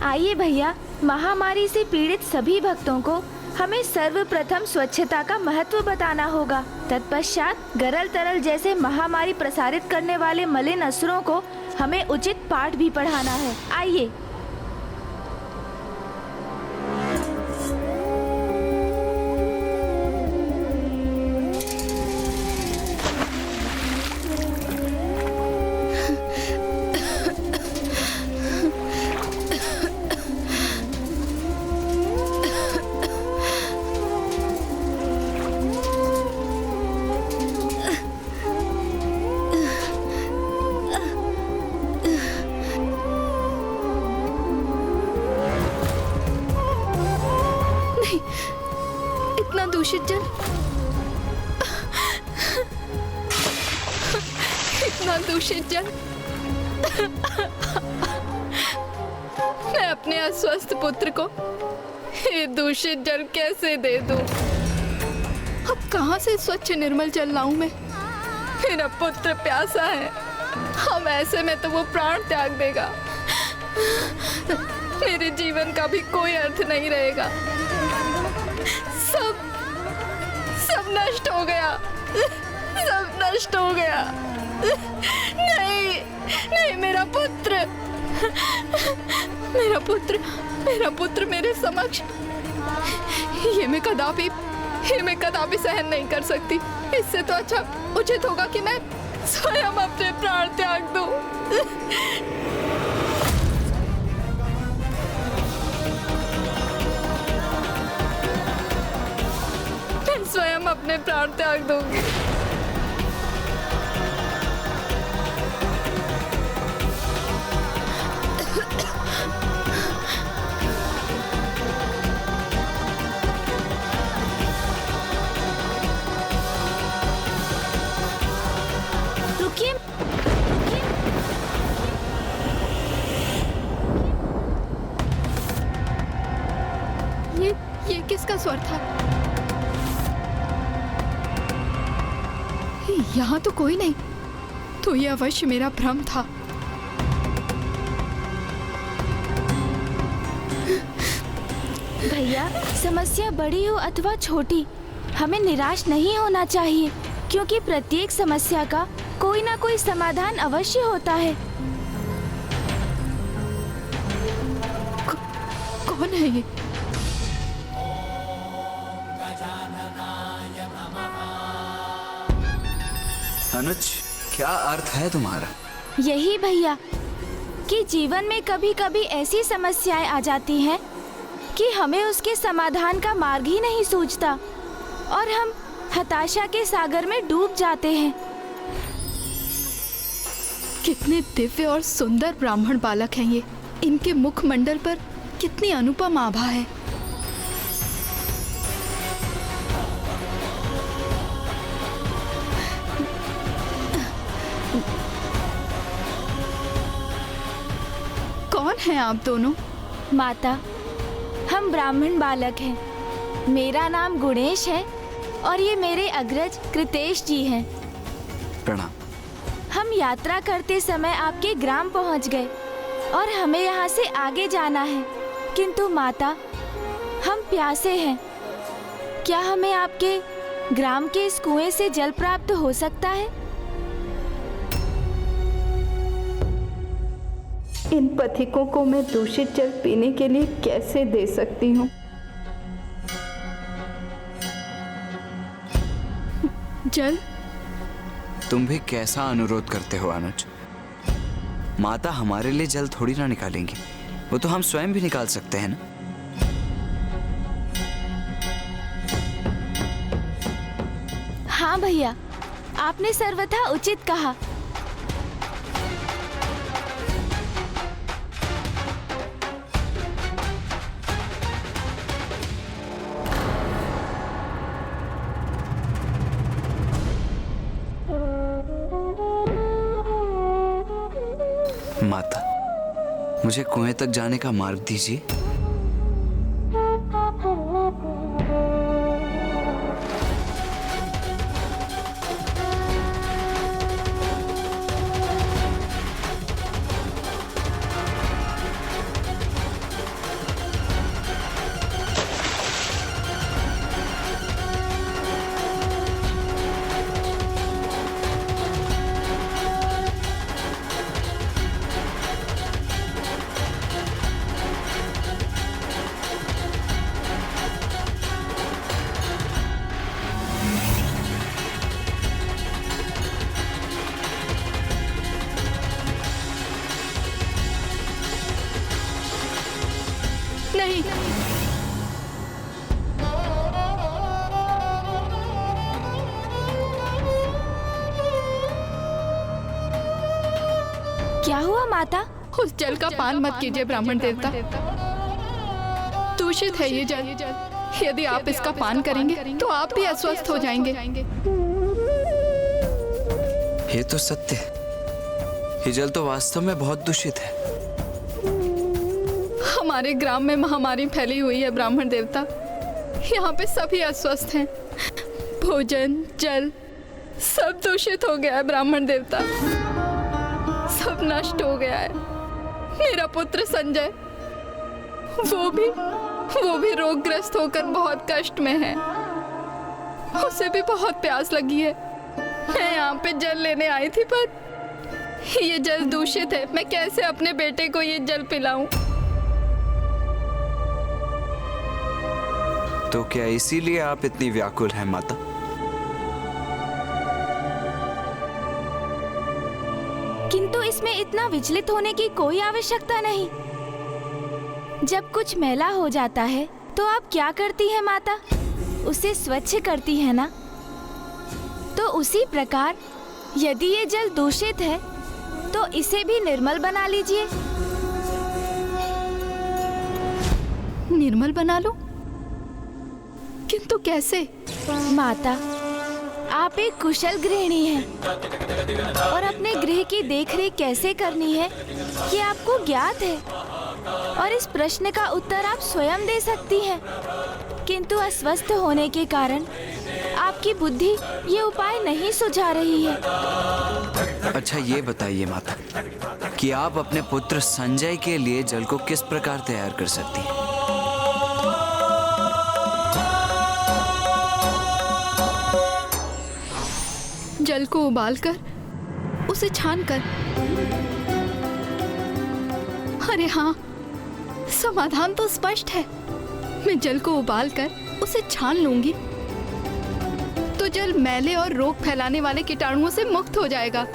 आइए भैया, महामारी से पीड़ित सभी भक्तों को हमें सर्वप्रथम स्वच्छता का महत्व बताना होगा। तत्पश्चात गरल तरल जैसे महामारी प्रसारित करने वाले मलिन असुरों को हमें उचित पाठ भी पढ़ाना है। आइए। इतना दूषित जल, इतना दूषित जल मैं अपने अस्वस्थ पुत्र को ये दूषित जल कैसे दे दूं? अब कहां से स्वच्छ निर्मल जल लाऊं मैं? मेरा पुत्र प्यासा है। अब ऐसे में तो वो प्राण त्याग देगा। मेरे जीवन का भी कोई अर्थ नहीं रहेगा। सब नष्ट हो गया। सब नष्ट हो गया। नहीं, नहीं, मेरा पुत्र, मेरा पुत्र मेरे समक्ष, ये मैं कदापि सहन नहीं कर सकती। इससे तो अच्छा उचित होगा कि मैं स्वयं अपने प्राण त्याग दूं। मैं स्वयं अपने प्राण त्याग दूंगी। रुकिए, ये किसका स्वर था? यहाँ तो कोई नहीं। तो ये अवश्य मेरा भ्रम था। भैया, समस्या बड़ी हो अथवा छोटी, हमें निराश नहीं होना चाहिए, क्योंकि प्रत्येक समस्या का कोई ना कोई समाधान अवश्य होता है। कौन है ये? अनुज, क्या अर्थ है तुम्हारा? यही भैया कि जीवन में कभी कभी ऐसी समस्याएं आ जाती हैं कि हमें उसके समाधान का मार्ग ही नहीं सूझता और हम हताशा के सागर में डूब जाते हैं। कितने दिव्य और सुंदर ब्राह्मण बालक हैं ये। इनके मुखमंडल पर कितनी अनुपम आभा है। कौन हैं आप दोनों? माता, हम ब्राह्मण बालक हैं। मेरा नाम गुणेश है और ये मेरे अग्रज कृतेश जी हैं। प्रणाम। हम यात्रा करते समय आपके ग्राम पहुंच गए और हमें यहाँ से आगे जाना है, किंतु माता, हम प्यासे हैं। क्या हमें आपके ग्राम के इस कुएं से जल प्राप्त हो सकता है? इन पथिकों को मैं दूषित जल पीने के लिए कैसे दे सकती हूँ? जल? तुम भी कैसा अनुरोध करते हो अनुज? माता हमारे लिए जल थोड़ी ना निकालेंगी, वो तो हम स्वयं भी निकाल सकते हैं ना। हाँ भैया, आपने सर्वथा उचित कहा। माता, मुझे कुएं तक जाने का मार्ग दीजिए। नहीं। क्या हुआ माता? उस जल का पान मत कीजिए ब्राह्मण देवता, दूषित है ये जल। यदि आप इसका पान करेंगे तो आप भी अस्वस्थ हो जाएंगे। ये तो सत्य है, ये जल तो वास्तव में बहुत दूषित है। हमारे ग्राम में महामारी फैली हुई है ब्राह्मण देवता, यहाँ पे सभी अस्वस्थ हैं। भोजन जल सब दूषित हो गया है ब्राह्मण देवता, सब नष्ट हो गया है। मेरा पुत्र संजय वो भी रोगग्रस्त होकर बहुत कष्ट में है, उसे भी बहुत प्यास लगी है। मैं यहाँ पे जल लेने आई थी पर ये जल दूषित है, मैं कैसे अपने बेटे को ये जल पिलाऊं? तो क्या इसीलिए आप इतनी व्याकुल हैं माता? किंतु इसमें इतना विचलित होने की कोई आवश्यकता नहीं। जब कुछ मैला हो जाता है तो आप क्या करती हैं माता? उसे स्वच्छ करती है ना? तो उसी प्रकार यदि ये जल दूषित है तो इसे भी निर्मल बना लीजिए। निर्मल बना लो? किंतु कैसे? माता, आप एक कुशल गृहिणी हैं और अपने गृह की देखरेख कैसे करनी है ये आपको ज्ञात है और इस प्रश्न का उत्तर आप स्वयं दे सकती हैं। किंतु अस्वस्थ होने के कारण आपकी बुद्धि ये उपाय नहीं सुझा रही है। अच्छा ये बताइए माता कि आप अपने पुत्र संजय के लिए जल को किस प्रकार तैयार कर सकती हैं? जल को उबालकर उसे छानकर। अरे हाँ, समाधान तो स्पष्ट है। मैं जल को उबालकर उसे छान लूंगी तो जल मैले और रोग फैलाने वाले कीटाणुओं से मुक्त हो जाएगा।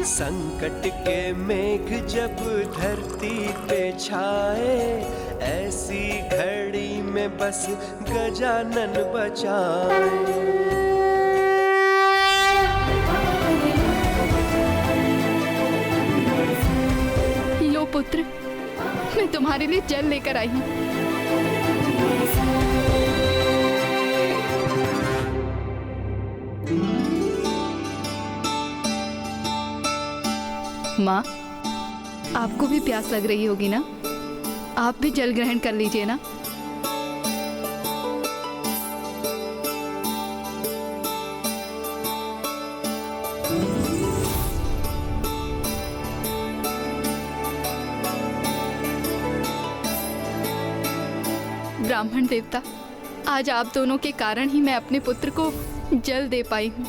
संकट के मेघ जब धरती पे छाए, ऐसी घड़ी में बस गजानन बचाए। लो पुत्र, मैं तुम्हारे लिए जल लेकर आई हूँ। माँ, आपको भी प्यास लग रही होगी ना? आप भी जल ग्रहण कर लीजिए ना। ब्राह्मण देवता, आज आप दोनों के कारण ही मैं अपने पुत्र को जल दे पाई हूँ।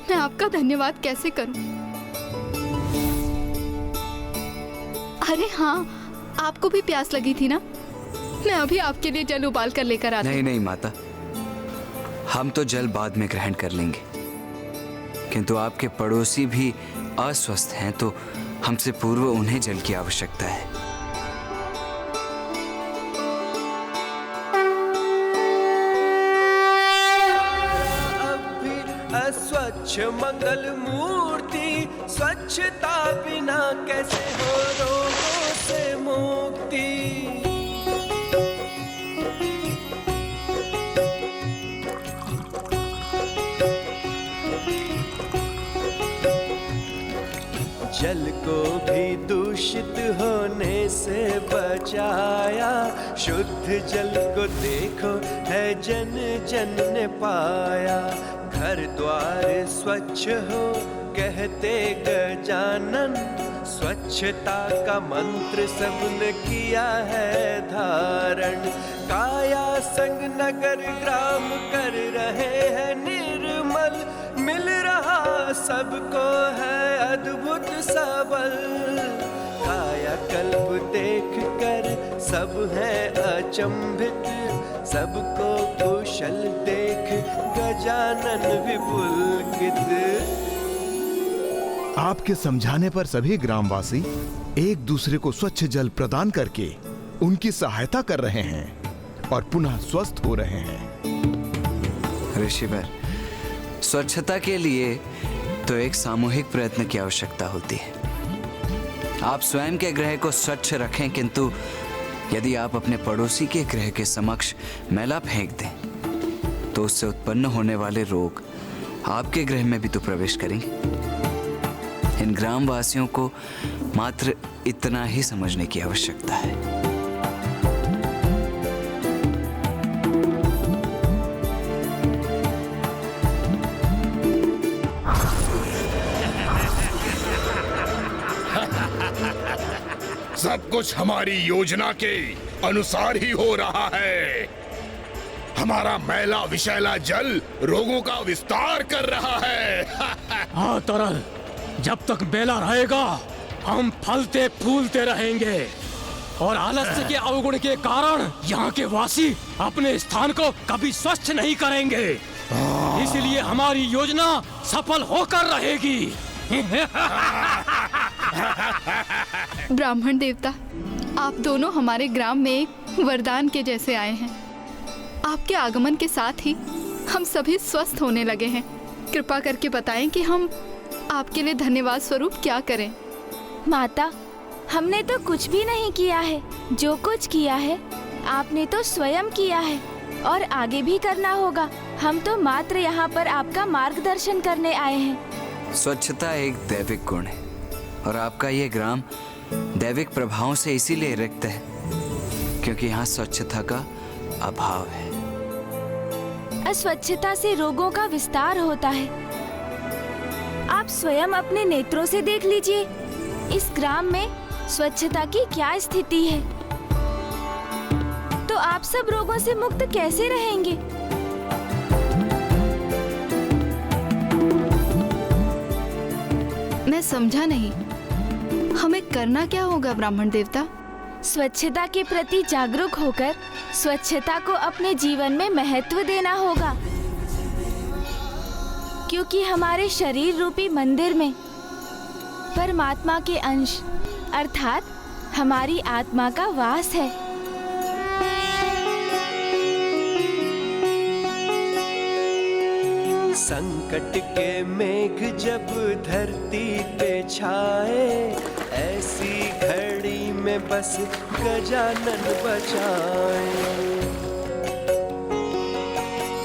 मैं आपका धन्यवाद कैसे करूँ? अरे हाँ, आपको भी प्यास लगी थी ना? मैं अभी आपके लिए जल उबाल कर लेकर आती हूँ। नहीं माता, हम तो जल बाद में ग्रहण कर लेंगे, किंतु आपके पड़ोसी भी अस्वस्थ हैं तो हमसे पूर्व उन्हें जल की आवश्यकता है। अस्वच्छ मंगल मूर्ति, स्वच्छता बिना कैसे हो रोगों से मुक्ति। जल को भी दूषित होने से बचाया, शुद्ध जल को देखो है जन जन ने पाया। घर द्वार स्वच्छ हो कहते गजानन, स्वच्छता का मंत्र सबने किया है धारण। काया संग नगर ग्राम कर रहे हैं निर्मल, मिल रहा सबको है अद्भुत सबल। काया कल्प देख कर सब है अचंभित, सबको कुशल देख गजानन भी पुलकित। आपके समझाने पर सभी ग्रामवासी एक दूसरे को स्वच्छ जल प्रदान करके उनकी सहायता कर रहे हैं और पुनः स्वस्थ हो रहे हैं। ऋषिवर, स्वच्छता के लिए तो एक सामूहिक प्रयत्न की आवश्यकता होती है। आप स्वयं के गृह को स्वच्छ रखें, किंतु यदि आप अपने पड़ोसी के गृह के समक्ष मैला फेंक दें तो उससे उत्पन्न होने वाले रोग आपके गृह में भी तो प्रवेश करेंगे। इन ग्रामवासियों को मात्र इतना ही समझने की आवश्यकता है। सब कुछ हमारी योजना के अनुसार ही हो रहा है। हमारा मैला विषैला जल रोगों का विस्तार कर रहा है। हाँ तरल, जब तक बेला रहेगा हम फलते फूलते रहेंगे और आलस्य के अवगुण के कारण यहाँ के वासी अपने स्थान को कभी स्वच्छ नहीं करेंगे। इसलिए हमारी योजना सफल होकर रहेगी। ब्राह्मण देवता, आप दोनों हमारे ग्राम में एक वरदान के जैसे आए हैं। आपके आगमन के साथ ही हम सभी स्वस्थ होने लगे हैं। कृपा करके बताएं कि हम आपके लिए धन्यवाद स्वरूप क्या करें। माता, हमने तो कुछ भी नहीं किया है। जो कुछ किया है आपने तो स्वयं किया है और आगे भी करना होगा। हम तो मात्र यहाँ पर आपका मार्गदर्शन करने आए हैं। स्वच्छता एक दैविक गुण है और आपका ये ग्राम दैविक प्रभावों से इसीलिए रिक्त है क्योंकि यहाँ स्वच्छता का अभाव है। अस्वच्छता से रोगों का विस्तार होता है। आप स्वयं अपने नेत्रों से देख लीजिए, इस ग्राम में स्वच्छता की क्या स्थिति है। तो आप सब रोगों से मुक्त कैसे रहेंगे? मैं समझा नहीं, हमें करना क्या होगा ब्राह्मण देवता? स्वच्छता के प्रति जागरूक होकर स्वच्छता को अपने जीवन में महत्व देना होगा, क्योंकि हमारे शरीर रूपी मंदिर में परमात्मा के अंश अर्थात हमारी आत्मा का वास है। संकट के मेघ जब धरती पे छाए, ऐसी घड़ी में बस गजानन बचाए।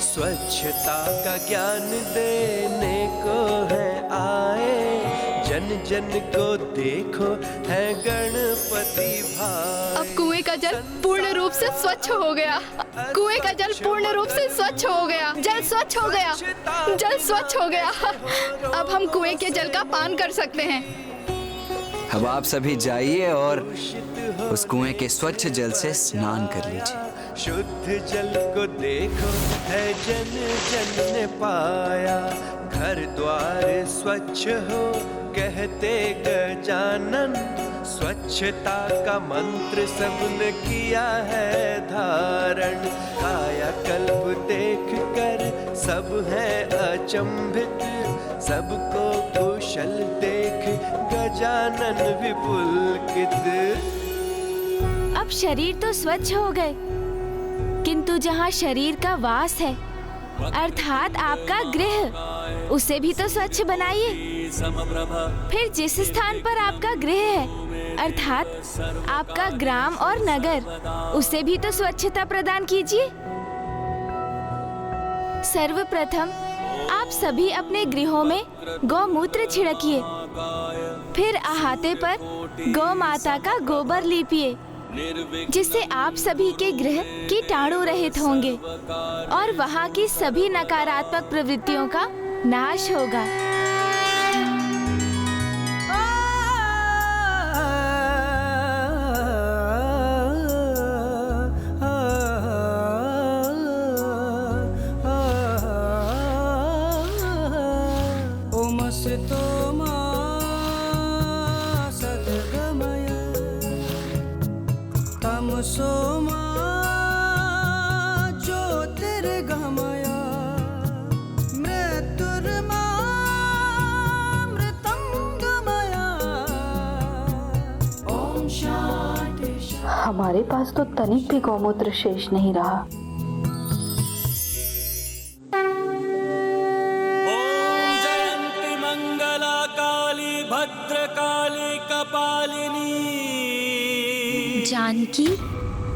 स्वच्छता का ज्ञान देने को है आए, जन जन को देखो है गणपति भाई। अब कुएं का जल पूर्ण रूप से स्वच्छ हो गया। कुएं का जल पूर्ण रूप से स्वच्छ हो गया। जल स्वच्छ हो गया। जल स्वच्छ हो गया। अब हम कुएं के जल का पान कर सकते हैं। अब आप सभी जाइए और उस कुएं के स्वच्छ जल से स्नान कर लीजिए। शुद्ध जल को देखो है जन जन ने पाया, घर द्वार स्वच्छ हो कहते गजानन। स्वच्छता का मंत्र सबने किया है धारण, काया कल्प देख कर सब है अचंभित, सबको कुशल देख गजानन भी पुलकित। अब शरीर तो स्वच्छ हो गए, किंतु जहाँ शरीर का वास है अर्थात आपका गृह, उसे भी तो स्वच्छ बनाइए। फिर जिस स्थान पर आपका गृह है अर्थात आपका ग्राम और नगर, उसे भी तो स्वच्छता प्रदान कीजिए। सर्वप्रथम आप सभी अपने गृहों में गौमूत्र छिड़किए, फिर अहाते पर गौ माता का गोबर लीपिए, जिससे आप सभी के गृह कीटाणु रहित होंगे और वहाँ की सभी नकारात्मक प्रवृत्तियों का नाश होगा। तम सोमा ज्योतिर्गमया मृत्युर्मामृतं गमया। ओम शांति। हमारे पास तो तनिक भी गौमूत्र शेष नहीं रहा। ओम जयंती मंगला काली भद्रकाली कपालिनी। जानकी,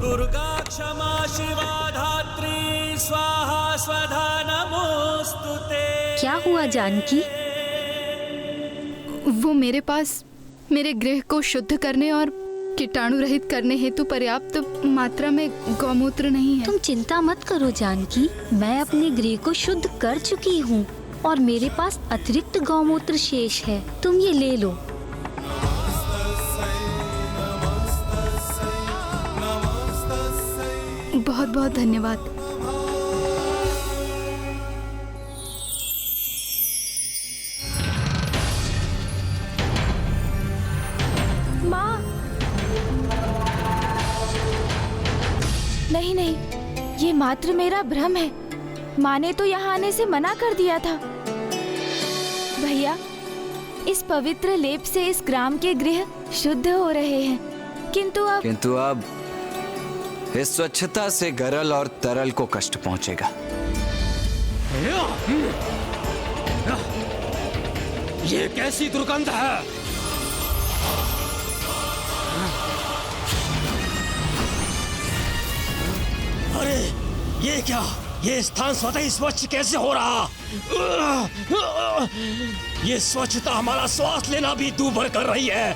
दुर्गा क्षमा शिवा धात्री स्वाहा स्वधा नमोस्तुते। क्या हुआ जानकी? वो मेरे पास मेरे गृह को शुद्ध करने और कीटाणु रहित करने हेतु पर्याप्त मात्रा में गौमूत्र नहीं है। तुम चिंता मत करो जानकी, मैं अपने गृह को शुद्ध कर चुकी हूँ और मेरे पास अतिरिक्त गौमूत्र शेष है। तुम ये ले लो। बहुत बहुत धन्यवाद। माँ, नहीं नहीं, ये मात्र मेरा भ्रम है। माँ ने तो यहाँ आने से मना कर दिया था। भैया, इस पवित्र लेप से इस ग्राम के गृह शुद्ध हो रहे हैं, किंतु अब इस स्वच्छता से गरल और तरल को कष्ट पहुंचेगा। ये कैसी दुर्गंध है? अरे ये क्या? ये स्थान स्वतः ही स्वच्छ कैसे हो रहा? ये स्वच्छता हमारा श्वास लेना भी दूभर कर रही है।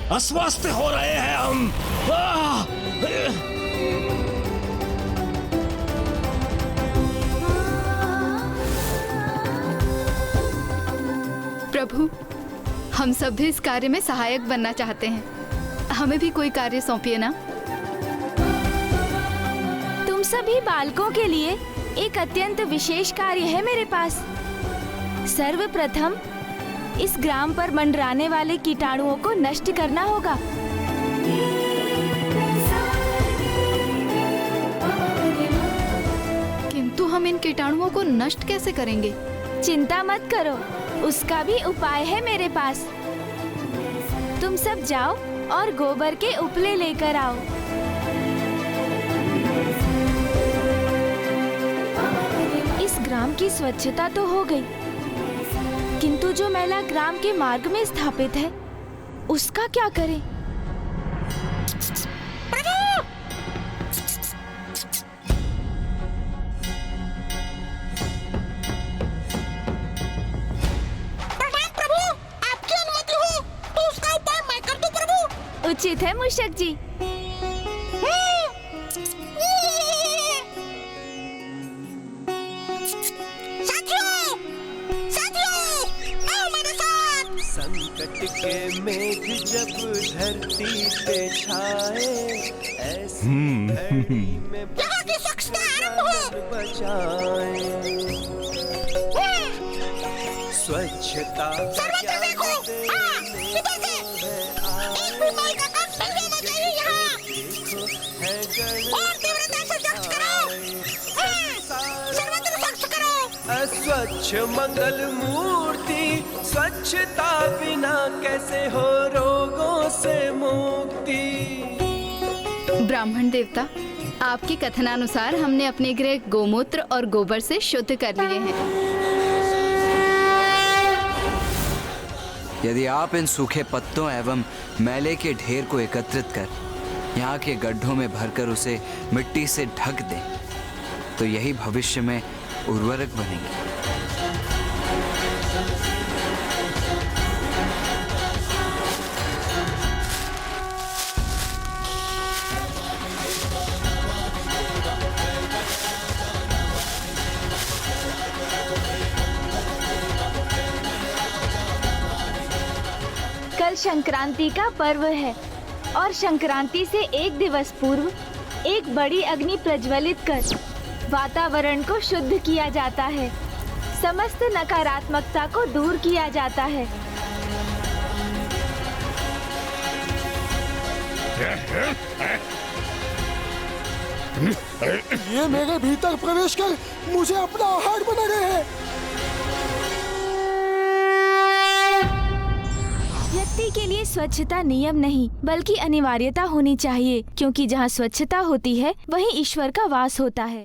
अस्वस्थ हो रहे हैं हम। प्रभु, हम सब भी इस कार्य में सहायक बनना चाहते हैं। हमें भी कोई कार्य सौंपिए ना। तुम सभी बालकों के लिए एक अत्यंत विशेष कार्य है मेरे पास। सर्वप्रथम इस ग्राम पर मंडराने वाले कीटाणुओं को नष्ट करना होगा। किंतु हम इन कीटाणुओं को नष्ट कैसे करेंगे? चिंता मत करो, उसका भी उपाय है मेरे पास। तुम सब जाओ और गोबर के उपले लेकर आओ। इस ग्राम की स्वच्छता तो हो गई, किंतु जो मैला ग्राम के मार्ग में स्थापित है, उसका क्या करें? प्रभु, आपकी अनुमति हो तो उसका उपाय मैं कर दूं प्रभु। उचित है मूषक जी। संकट के मेघ जब धरती पे छाए, ऐसी घड़ी में यहाँ की स्वच्छता आरंभ हो। बचाए। स्वच्छता सर्वत्र देखो, हाँ, इधर से एक भी माई का काम नहीं होना चाहिए यहाँ। और तीव्रता से स्वच्छ करो, हाँ, सर्वत्र स्वच्छ करो। अस्वच्छ मंगल मूर्ति, स्वच्छता बिना कैसे हो रोगों से मुक्ति। ब्राह्मण देवता, आपके कथनानुसार हमने अपने गृह गोमूत्र और गोबर से शुद्ध कर लिए हैं। यदि आप इन सूखे पत्तों एवं मैले के ढेर को एकत्रित कर यहाँ के गड्ढों में भरकर उसे मिट्टी से ढक दें, तो यही भविष्य में उर्वरक बनेंगे। कल संक्रांति का पर्व है और संक्रांति से एक दिवस पूर्व एक बड़ी अग्नि प्रज्वलित कर वातावरण को शुद्ध किया जाता है, समस्त नकारात्मकता को दूर किया जाता है। ये मेरे भीतर प्रवेश कर मुझे अपना आहार बना रहे हैं। व्यक्ति के लिए स्वच्छता नियम नहीं बल्कि अनिवार्यता होनी चाहिए, क्योंकि जहाँ स्वच्छता होती है वहीं ईश्वर का वास होता है।